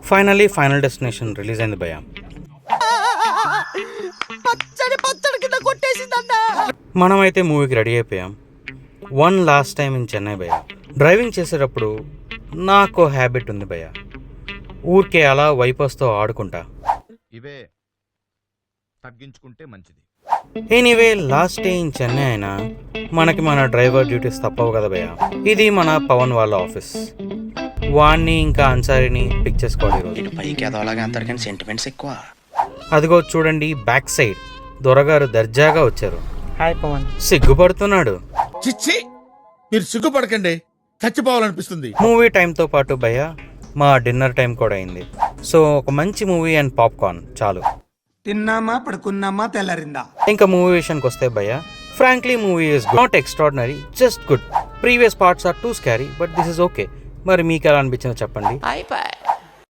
Final destination release అయింది భయ్య. మనమైతే మూవీకి రెడీ అయిపోయాం. One last time in Chennai భయ్య. డ్రైవింగ్ చేసేటప్పుడు నాకు హ్యాబిట్ ఉంది భయ్య, ఊరికే అలా వైపర్స్తో ఆడుకుంటా. ఇవే తగ్గించుకుంటే మంచిది. Anyway last day in Chennai అయినా మనకి మన డ్రైవర్ డ్యూటీస్ తప్పవు కదా భయ్య. ఇది మన పవన్ వాళ్ళ ఆఫీస్. వాణ్ణి ఇంకా అన్సారీని పిక్ చేసుకోవాలి ఈరోజు. పైకి ఎదవలాగా అంటారు కానీ సెంటిమెంట్స్ ఎక్కువ. అదిగో చూడండి బ్యాక్ సైడ్ దొరగారు దర్జాగా వచ్చారు. హాయ్ పవన్. సిగ్గుపడుతున్నాడు. చిచ్చి, మీరు సిగ్గుపడకండి, చచ్చిపోవాలనిపిస్తుంది. మూవీ టైంతో పాటు భయ్య మా డిన్నర్ టైం కూడా అయింది. సో ఒక మంచి మూవీ అండ్ పాప్కార్న్ చాలు. తిన్నామా పడుకున్నామా తెల్లారిందా. ఇంకా మూవీ విషయానికి వస్తే భయ్య, frankly movie is not extraordinary, just good. Previous parts are too scary but this is okay. మరి మీకు ఎలా అనిపించిందో చెప్పండి.